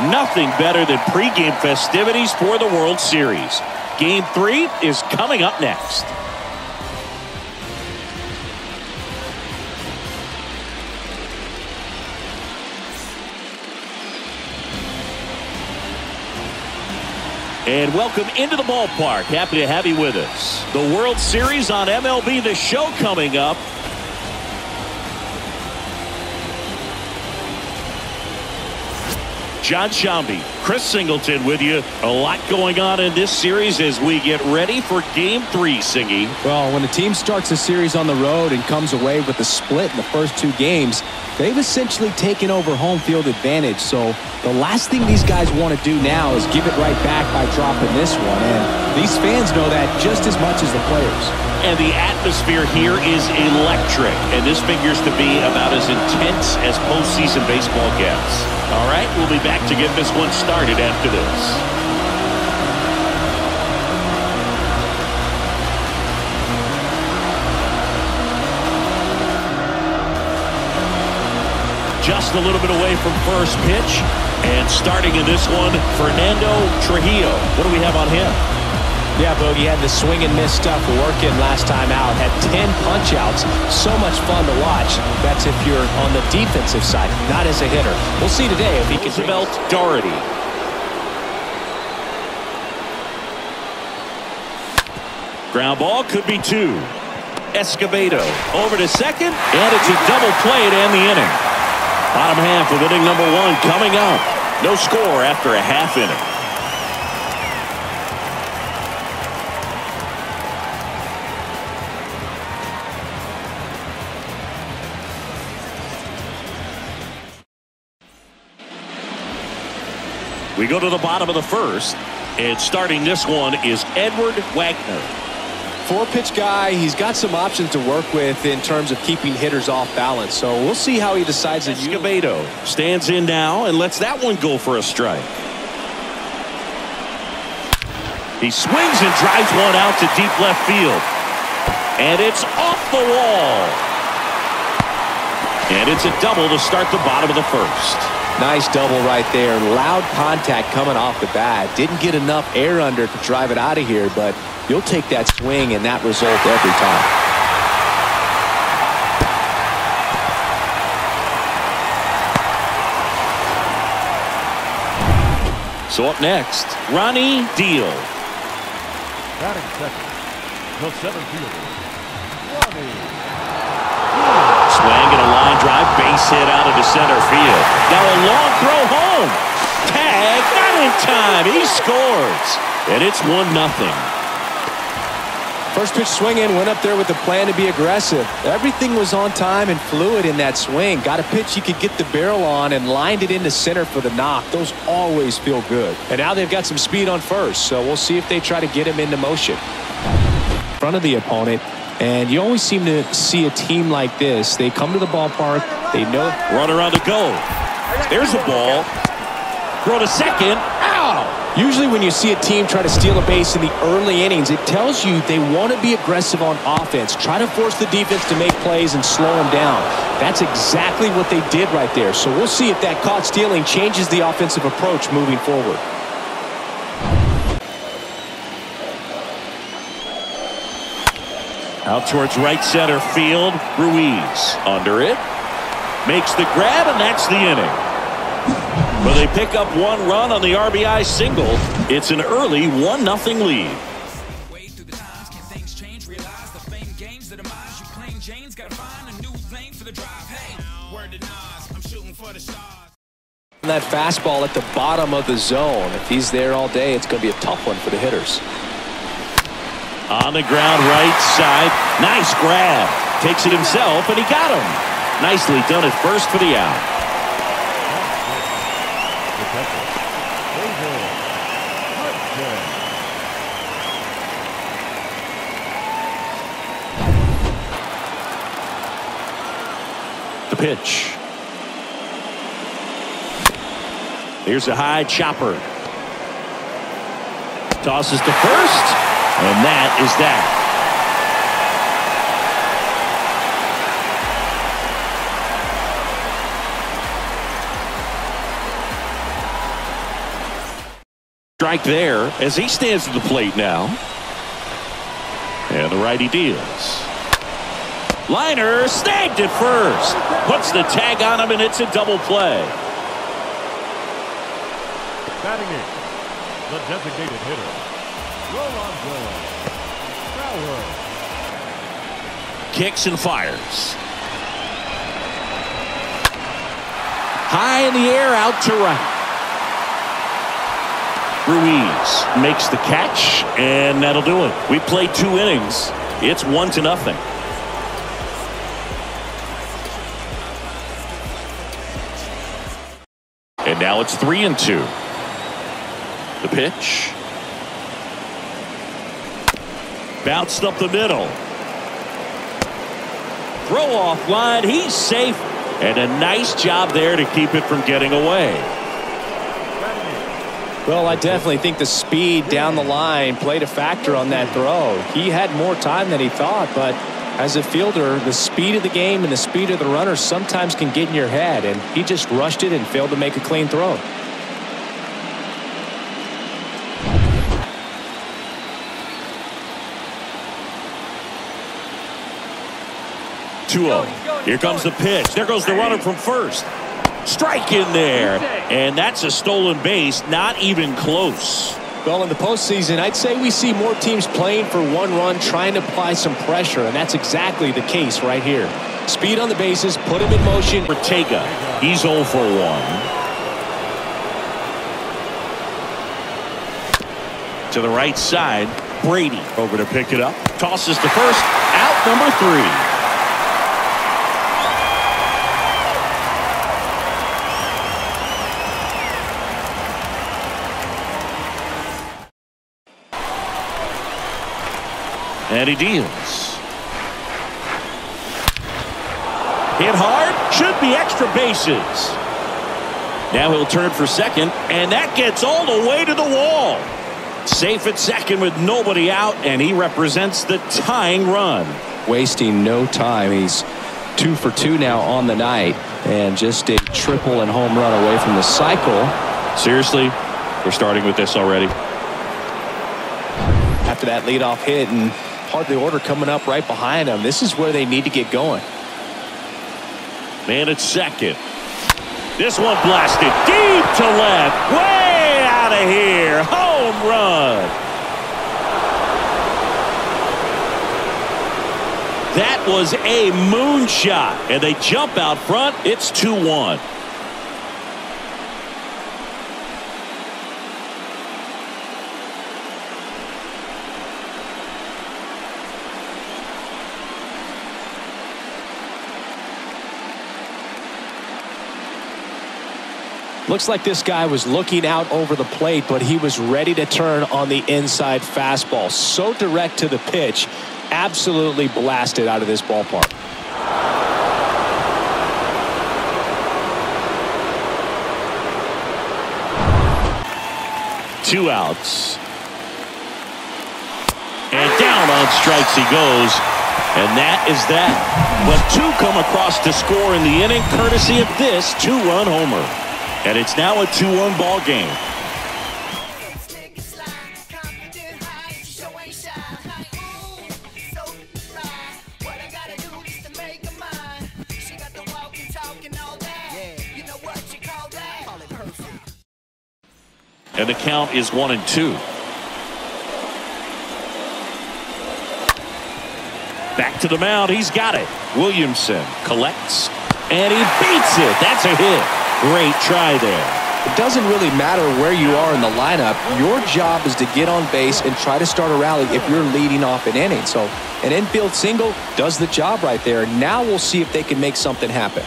Nothing better than pregame festivities for the World Series. Game 3 is coming up next. And welcome into the ballpark. Happy to have you with us. The World Series on MLB The Show coming up. John Shambi, Chris Singleton with you. A lot going on in this series as we get ready for Game 3, Singy. Well, when a team starts a series on the road and comes away with a split in the first 2 games, they've essentially taken over home field advantage. So the last thing these guys want to do now is give it right back by dropping this one. And these fans know that just as much as the players. And the atmosphere here is electric. And this figures to be about as intense as postseason baseball gets. All right, we'll be back to get this one started after this. Just a little bit away from first pitch. And starting in this one, Fernando Trujillo. What do we have on him? Yeah, Bogey had the swing and miss stuff working last time out. Had 10 punch-outs. So much fun to watch. That's if you're on the defensive side, not as a hitter. We'll see today if he can Roosevelt Doherty. Ground ball could be 2. Escobedo over to second, and it's a double play to end the inning. Bottom half of inning number 1 coming up. No score after a half inning. We go to the bottom of the first, and starting this one is Edward Wagner. 4-pitch guy. He's got some options to work with in terms of keeping hitters off balance. So we'll see how he decides to use. Escobedo stands in now and lets that one go for a strike. He swings and drives one out to deep left field. And it's off the wall. And it's a double to start the bottom of the first. Nice double right there. Loud contact coming off the bat. Didn't get enough air under to drive it out of here, but you'll take that swing and that result every time. So up next, Ronnie Deal. Batting second, the center fielder, Ronnie. Swing and a line drive, base hit out into center field. Now a long throw home. Tag, not in time. He scores. And it's 1-0. First pitch swing in, went up there with the plan to be aggressive. Everything was on time and fluid in that swing. Got a pitch he could get the barrel on and lined it into center for the knock. Those always feel good. And now they've got some speed on first, so we'll see if they try to get him into motion. In front of the opponent. And you always seem to see a team like this. They come to the ballpark. They know. Runner on the go. There's the ball. Throw to second. Ow! Usually when you see a team try to steal a base in the early innings, it tells you they want to be aggressive on offense. Try to force the defense to make plays and slow them down. That's exactly what they did right there. So we'll see if that caught stealing changes the offensive approach moving forward. Out towards right center field. Ruiz under it. Makes the grab, and that's the inning. But they pick up 1 run on the RBI single. It's an early 1-0 lead. That fastball at the bottom of the zone. If he's there all day, it's going to be a tough one for the hitters. On the ground right side. Nice grab. Takes it himself, and he got him. Nicely done at first for the out. The pitch. Here's a high chopper. Tosses to first, and that is that. Strike there as he stands at the plate now. And the righty deals. Liner snagged at first. Puts the tag on him, and it's a double play. Batting in, the designated hitter, Rolando Fowler. Kicks and fires. High in the air, out to right. Ruiz makes the catch, and that'll do it. We played 2 innings. It's 1-0. And now it's 3-2. The pitch. Bounced up the middle. Throw off line. He's safe. And a nice job there to keep it from getting away. Well, I definitely think the speed down the line played a factor on that throw. He had more time than he thought, but as a fielder, the speed of the game and the speed of the runner sometimes can get in your head, and he just rushed it and failed to make a clean throw. Here comes the pitch. There goes the runner from first. Strike in there. And that's a stolen base. Not even close. Well, in the postseason, I'd say we see more teams playing for one run, trying to apply some pressure, and that's exactly the case right here. Speed on the bases, put him in motion. Ortega, he's 0 for 1. To the right side, Brady over to pick it up. Tosses to first. Out number 3. And he deals. Hit hard. Should be extra bases. Now he'll turn for second. And that gets all the way to the wall. Safe at second with nobody out. And he represents the tying run. Wasting no time. He's 2 for 2 now on the night. And just a triple and home run away from the cycle. Seriously, we're starting with this already. After that leadoff hit and part of the order coming up right behind them. This is where they need to get going. Man at second. This one blasted deep to left. Way out of here. Home run. That was a moonshot. And they jump out front. It's 2-1. Looks like this guy was looking out over the plate, but he was ready to turn on the inside fastball. So direct to the pitch. Absolutely blasted out of this ballpark. Two outs. And down on strikes he goes. And that is that. But 2 come across to score in the inning, courtesy of this 2-run homer. And it's now a 2-1 ball game. And the count is 1-2. Back to the mound. He's got it. Williamson collects. And he beats it. That's a hit. Great try there. It doesn't really matter where you are in the lineup. Your job is to get on base and try to start a rally if you're leading off an inning. So an infield single does the job right there. Now we'll see if they can make something happen.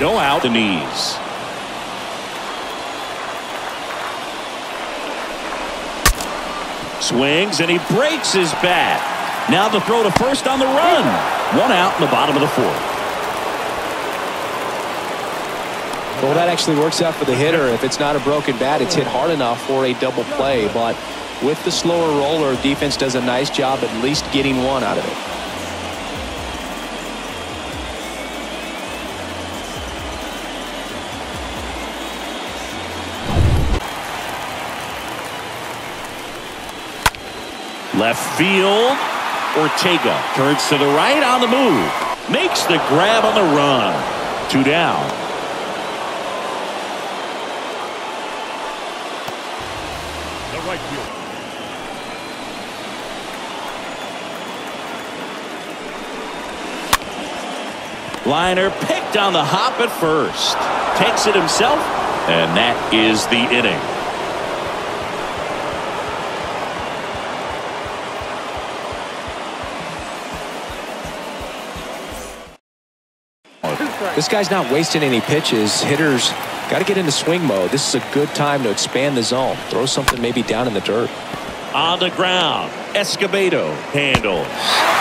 No out. The knees. Swings and he breaks his bat. Now the throw to first on the run. 1 out in the bottom of the 4th. Well, that actually works out for the hitter. If it's not a broken bat, it's hit hard enough for a double play. But with the slower roller, defense does a nice job at least getting 1 out of it. Left field. Ortega turns to the right on the move. Makes the grab on the run. 2 down. The right field. Liner picked on the hop at first. Takes it himself, and that is the inning. This guy's not wasting any pitches. Hitters got to get into swing mode. This is a good time to expand the zone. Throw something maybe down in the dirt. On the ground, Escobedo handles.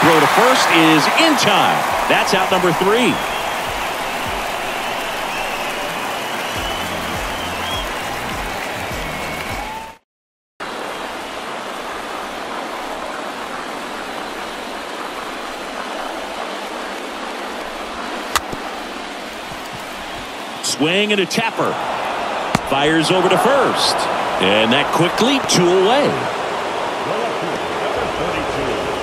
Throw to first is in time. That's out number 3. Swing and a tapper. Fires over to first. And that quickly 2 away.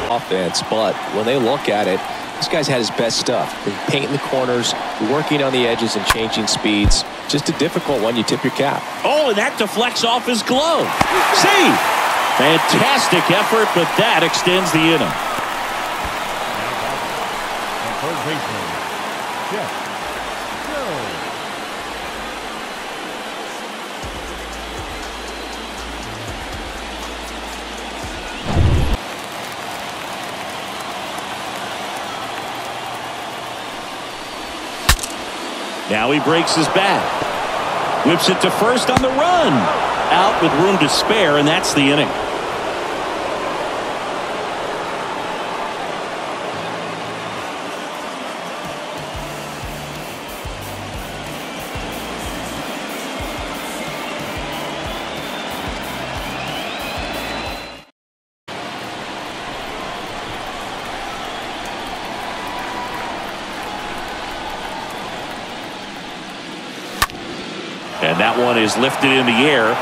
Offense, but when they look at it, this guy's had his best stuff. Painting the corners, working on the edges and changing speeds. Just a difficult one. You tip your cap. Oh, and that deflects off his glove. See, fantastic effort, but that extends the inning. Third baseman, Jeff. Now he breaks his back. Whips it to first on the run. Out with room to spare, and that's the inning. And that one is lifted in the air.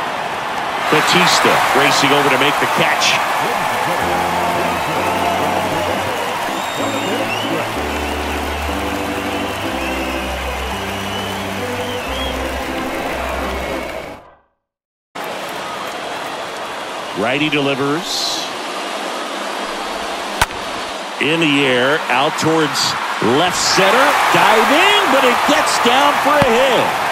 Batista racing over to make the catch. Righty delivers. In the air, out towards left center. Diving, but it gets down for a hit.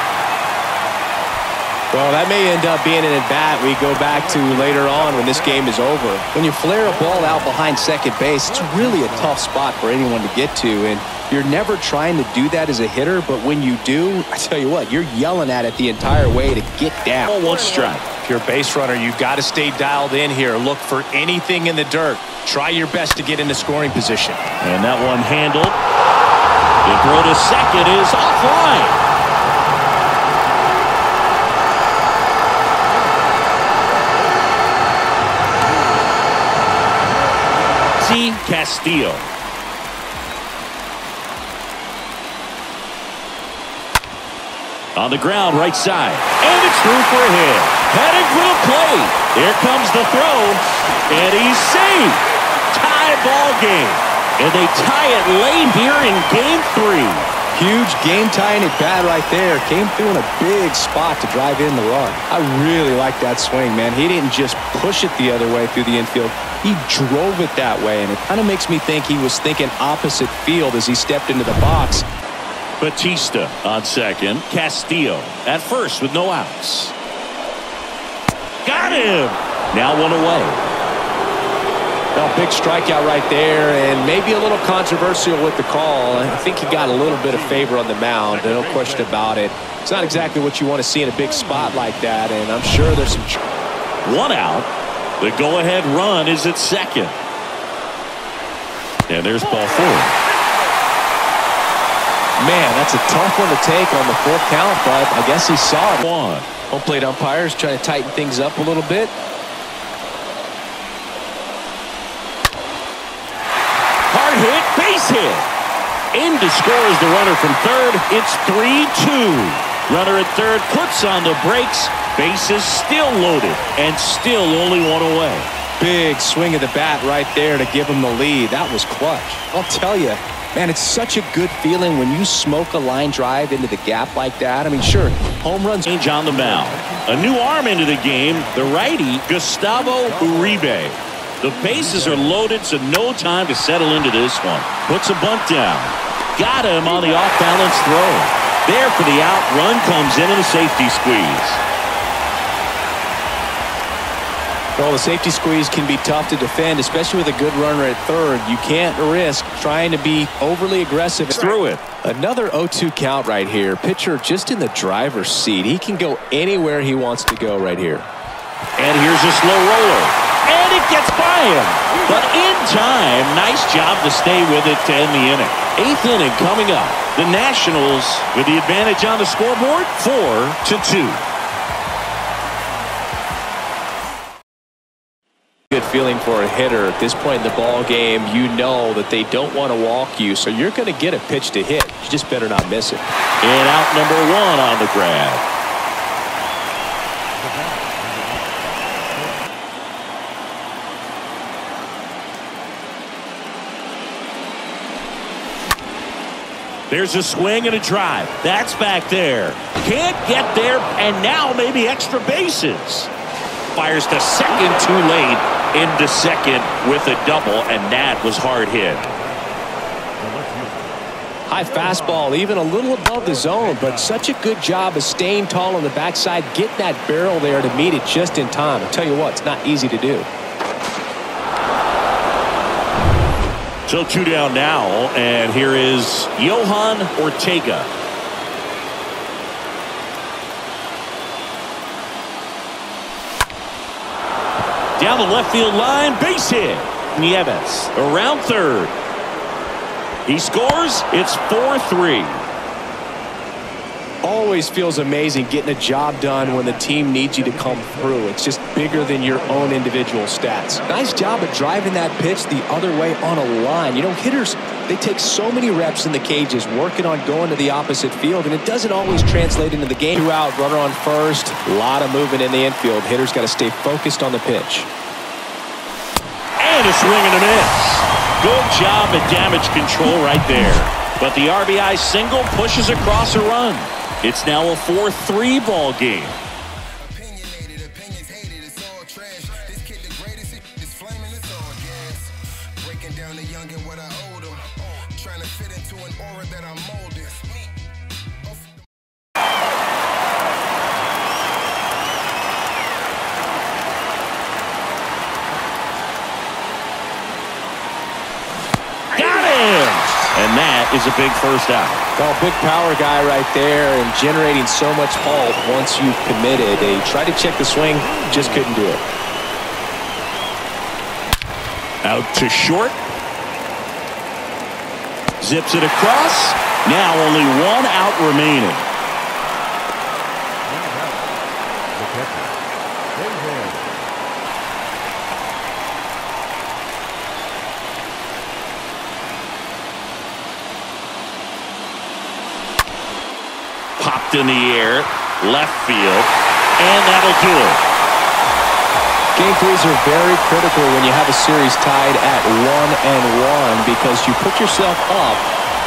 Well, that may end up being an at-bat we go back to later on when this game is over. When you flare a ball out behind second base, it's really a tough spot for anyone to get to, and you're never trying to do that as a hitter, but when you do, I tell you what, you're yelling at it the entire way to get down. 1 strike. If you're a base runner, you've got to stay dialed in here. Look for anything in the dirt. Try your best to get into scoring position. And that one handled. The throw to second is offline. Castillo. On the ground, right side. And it's through for a hit. Heading for the plate. Here comes the throw. And he's safe. Tie ball game. And they tie it late here in game 3. Huge game-tying at bat right there. Came through in a big spot to drive in the run. I really like that swing, man. He didn't just push it the other way through the infield. He drove it that way, and it kind of makes me think he was thinking opposite field as he stepped into the box. Batista on second. Castillo at first with no outs. Got him! Now 1 away. Well, big strikeout right there, and maybe a little controversial with the call. I think he got a little bit of favor on the mound, no question about it. It's not exactly what you want to see in a big spot like that, and I'm sure there's some... 1 out. The go-ahead run is at second. And there's ball 4. Man, that's a tough one to take on the 4th count, but I guess he saw it. Home plate umpires trying to tighten things up a little bit. Hard hit, base hit. In to score is the runner from third. It's 3-2. Runner at third puts on the brakes. Bases still loaded and still only 1 away. Big swing of the bat right there to give him the lead. That was clutch. I'll tell you, man, it's such a good feeling when you smoke a line drive into the gap like that. I mean, sure, home runs. Change on the mound. A new arm into the game, the righty, Gustavo Uribe. The bases are loaded, so no time to settle into this one. Puts a bunt down. Got him on the off-balance throw. There for the out. Run comes in and a safety squeeze. Well, the safety squeeze can be tough to defend, especially with a good runner at third. You can't risk trying to be overly aggressive. Through it. Another 0-2 count right here. Pitcher just in the driver's seat. He can go anywhere he wants to go right here. And here's a slow roller. And it gets by him. But in time, nice job to stay with it to end the inning. 8th inning coming up. The Nationals with the advantage on the scoreboard, 4-2. Good feeling for a hitter at this point in the ball game. You know that they don't want to walk you, so you're going to get a pitch to hit. You just better not miss it. And out number 1 on the grab. There's a swing and a drive. That's back there. Can't get there, and now maybe extra bases. Fires to second too late. Into second with a double, and that was hard hit. High fastball, even a little above the zone, but such a good job of staying tall on the backside, getting that barrel there to meet it just in time. I'll tell you what, it's not easy to do. So 2 down now, and here is Johan Ortega. Down the left field line, base hit. Nieves around third. He scores. It's 4-3. Always feels amazing getting a job done when the team needs you to come through. It's just bigger than your own individual stats. Nice job of driving that pitch the other way on a line. You know, hitters, they take so many reps in the cages working on going to the opposite field, and it doesn't always translate into the game. 2 out, runner on first. A lot of movement in the infield. Hitters got to stay focused on the pitch. And a swing and a miss. Good job at damage control right there. But the RBI single pushes across a run. It's now a 4-3 ball game. Opinionated, opinions hated, it's all trash. This kid the greatest, it's flaming, it's all gas. Breaking down the young and what I owed him. Trying to fit into an aura that I'm molded. Got him! And that is a big first out. Well, big power guy right there and generating so much pulp once you've committed. They tried to check the swing, just couldn't do it. Out to short. Zips it across. Now only 1 out remaining. Popped in the air, left field, and that'll do it. Game 3s are very critical when you have a series tied at 1-1 because you put yourself up.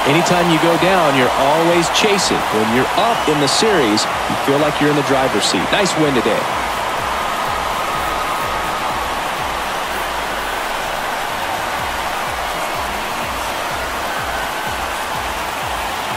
Anytime you go down, you're always chasing. When you're up in the series, you feel like you're in the driver's seat. Nice win today.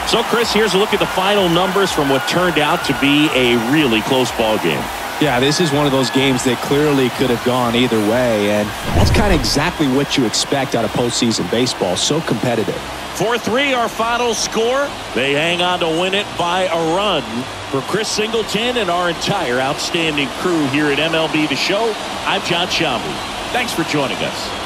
So, Chris, here's a look at the final numbers from what turned out to be a really close ball game. Yeah, this is one of those games that clearly could have gone either way, and that's kind of exactly what you expect out of postseason baseball. So competitive. 4-3 our final score. They hang on to win it by a run. For Chris Singleton and our entire outstanding crew here at MLB The Show, I'm John Shambu. Thanks for joining us.